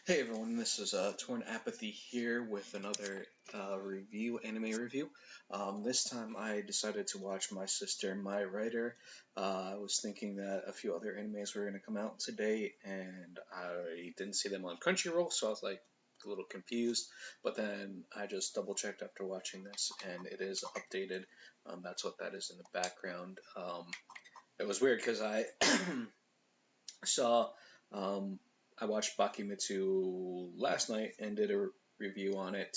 Hey everyone, this is Torn Apathy here with another anime review. This time I decided to watch My Sister, My Writer. I was thinking that a few other animes were going to come out today, and I didn't see them on Crunchyroll, so I was like a little confused. But then I just double checked after watching this, and it is updated. That's what that is in the background. It was weird because I saw. Um, I watched Bakimitsu last night and did a review on it,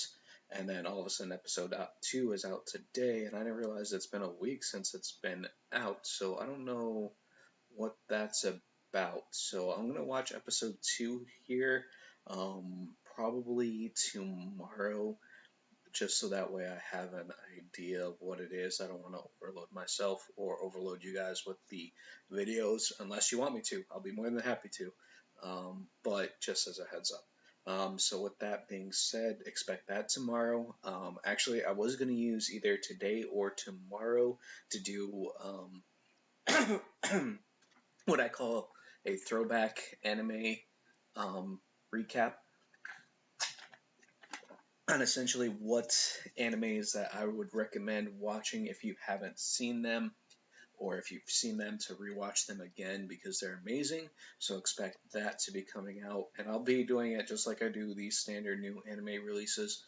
and then all of a sudden episode 2 is out today, and I didn't realize it's been a week since it's been out, so I don't know what that's about. So I'm gonna watch episode 2 here, probably tomorrow, just so that way I have an idea of what it is. I don't want to overload myself or overload you guys with the videos unless you want me to. I'll be more than happy to, but just as a heads up. So with that being said, expect that tomorrow. Actually, I was going to use either today or tomorrow to do what I call a throwback anime recap on essentially what animes that I would recommend watching if you haven't seen them, or if you've seen them to rewatch them again because they're amazing. So expect that to be coming out, and I'll be doing it just like I do these standard new anime releases.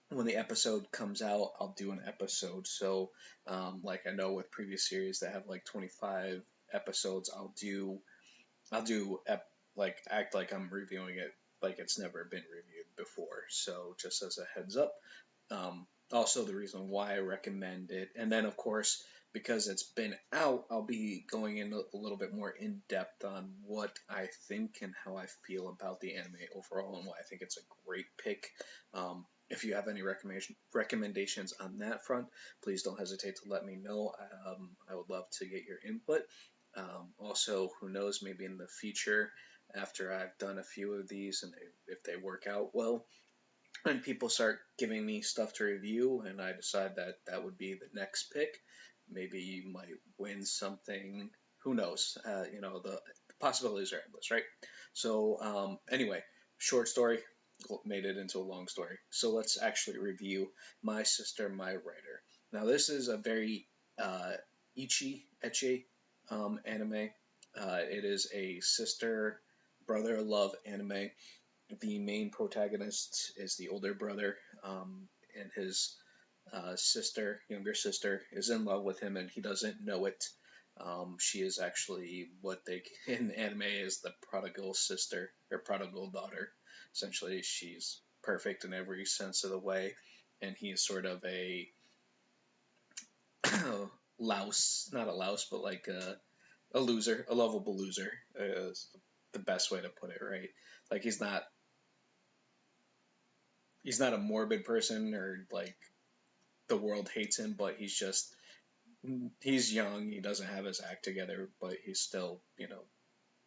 When the episode comes out, I'll do an episode. So, like I know with previous series that have like 25 episodes, like act like I'm reviewing it like it's never been reviewed before. So just as a heads up. Also, the reason why I recommend it, and then of course because it's been out, I'll be going in a little bit more in depth on what I think and how I feel about the anime overall, and why I think it's a great pick. If you have any recommendations on that front, please don't hesitate to let me know. I would love to get your input. Also, who knows, maybe in the future, after I've done a few of these and if they work out well, and people start giving me stuff to review, and I decide that that would be the next pick, maybe you might win something. Who knows? The possibilities are endless, right? So, anyway, short story made it into a long story. So let's actually review My Sister, My Writer. Now, this is a very Ecchi anime. It is a sister brother love anime. The main protagonist is the older brother, and his younger sister, is in love with him, and he doesn't know it. She is actually what they in anime is the prodigal sister or prodigal daughter. Essentially, she's perfect in every sense of the way, and he's sort of a louse, not a louse, but like a loser, a lovable loser. Is the best way to put it, right? Like he's not a morbid person or like the world hates him, but he's young, he doesn't have his act together, but he's still,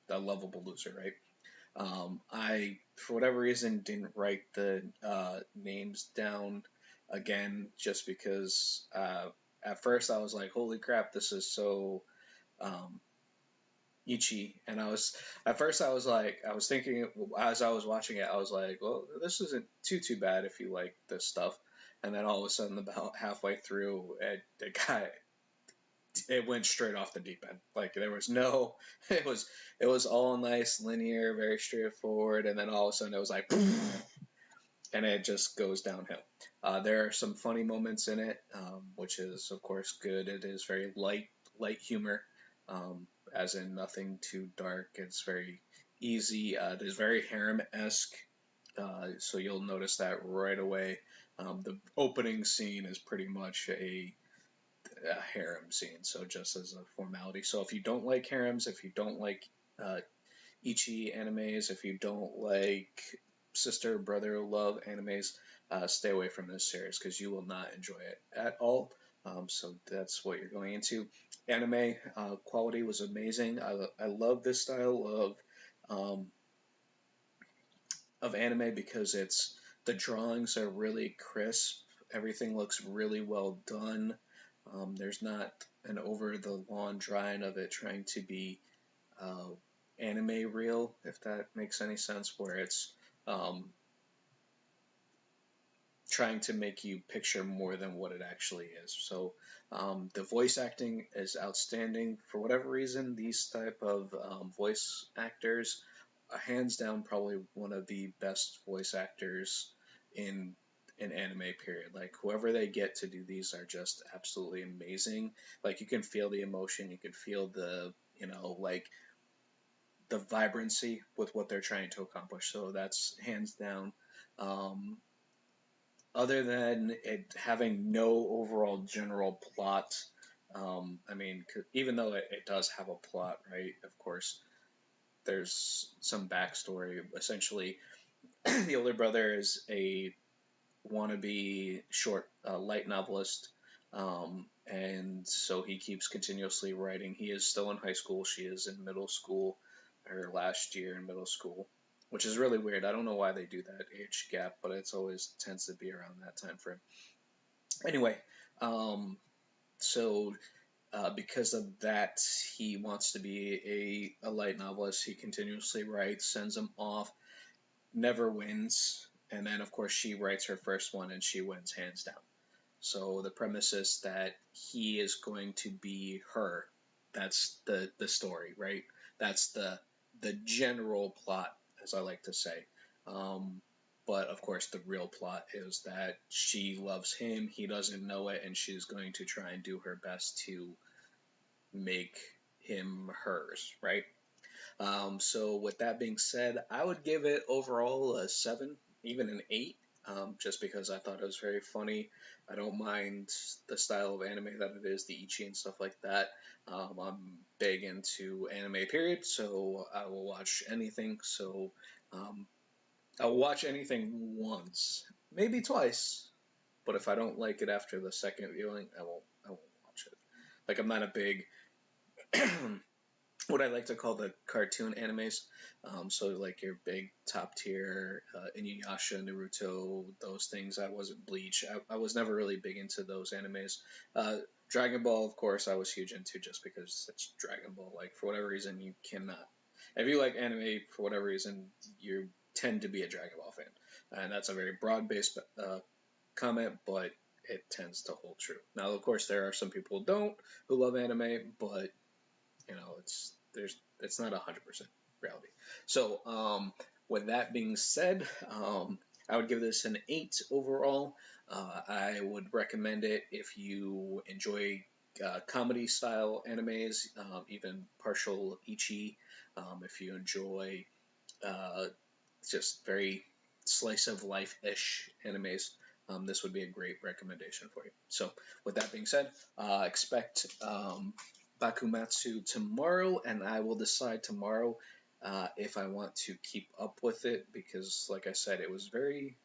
a lovable loser, right? I, for whatever reason, didn't write the names down again, just because at first I was like, holy crap, this is so um, Ichi, and at first I was thinking as I was watching it, I was like, well, this isn't too bad if you like this stuff, and then all of a sudden, about halfway through, it went straight off the deep end. Like there was no, it was all nice, linear, very straightforward, and then all of a sudden it was like, and it just goes downhill. There are some funny moments in it, which is of course good. It is very light humor, as in nothing too dark. It's very easy. It is very harem-esque, so you'll notice that right away. The opening scene is pretty much a harem scene, so just as a formality. So if you don't like harems, if you don't like Ichi animes, if you don't like sister brother love animes, stay away from this series because you will not enjoy it at all. So that's what you're going into. Anime quality was amazing. I love this style um, of anime because the drawings are really crisp. Everything looks really well done. There's not an over the lawn drawing of it trying to be uh, anime reel, if that makes any sense, where it's um, trying to make you picture more than what it actually is. So the voice acting is outstanding. For whatever reason, these type of voice actors, hands down, probably one of the best voice actors in an anime period. Like whoever they get to do these are just absolutely amazing. Like you can feel the emotion, you can feel the like the vibrancy with what they're trying to accomplish. So that's hands down. Um, Other than it having no overall general plot, I mean, even though it does have a plot, right? Of course, there's some backstory. Essentially, the older brother is a wannabe short light novelist, and so he keeps continuously writing. He is still in high school. She is in middle school, her last year in middle school, which is really weird. I don't know why they do that age gap, but it's always tends to be around that time frame. Anyway, um, so because of that, he wants to be a light novelist. He continuously writes, sends them off, never wins. And then, of course, she writes her first one and she wins hands down. So the premise is that he is going to be her. That's the story, right? That's the general plot, as I like to say. Um, but of course, the real plot is that she loves him. He doesn't know it, and she's going to try and do her best to make him hers, right? So with that being said, I would give it overall a 7, even an 8, just because I thought it was very funny. I don't mind the style of anime that it is, the Ecchi and stuff like that. I'm big into anime, period, so I will watch anything. So um, I'll watch anything once, maybe twice, but if I don't like it after the second viewing, I won't watch it. Like I'm not a big what I like to call the cartoon animes. So like your big top tier Inuyasha, Naruto, those things. I wasn't Bleach. I was never really big into those animes. Uh, Dragon Ball, of course, I was huge into just because it's Dragon Ball. Like for whatever reason, you cannot. If you like anime for whatever reason, you tend to be a Dragon Ball fan, and that's a very broad based comment, but it tends to hold true. Now, of course, there are some people who don't who love anime, but it's not 100% reality. So with that being said, I would give this an 8 overall. I would recommend it if you enjoy comedy style animes, even partial Ecchi. If you enjoy uh, just very slice of life ish animes, this would be a great recommendation for you. So, with that being said, expect Bakumatsu tomorrow, and I will decide tomorrow if I want to keep up with it because, like I said, it was very,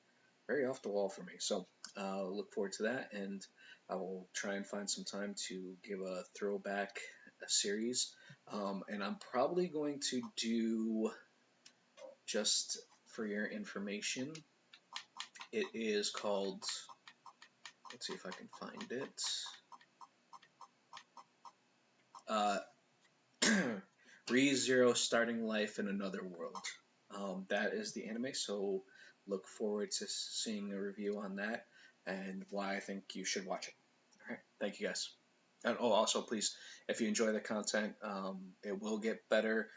very off the wall for me. So, look forward to that, and I will try and find some time to give a throwback series. And I'm probably going to do, just for your information, it is called, let's see if I can find it. Uh, ReZero Starting Life in Another World. That is the anime, so look forward to seeing a review on that and why I think you should watch it. All right, thank you guys. And also please, if you enjoy the content, it will get better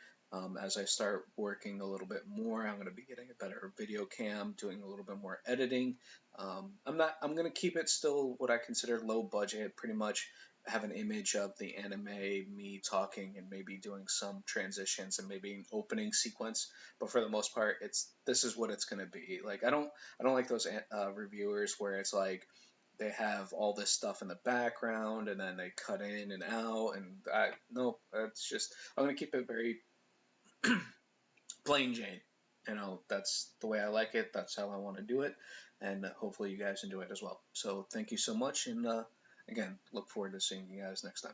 as I start working a little bit more. I'm going to be getting a better video cam, doing a little bit more editing. I'm going to keep it still what I consider low budget, pretty much have an image of the anime, me talking, and maybe doing some transitions and maybe an opening sequence. But for the most part, this is what it's going to be. Like I don't like those reviewers where it's like they have all this stuff in the background and then they cut in and out, and no, it's just I'm gonna keep it very plain Jane. That's the way I like it. That's how I want to do it, and hopefully you guys enjoy it as well. So thank you so much, and again, look forward to seeing you guys next time.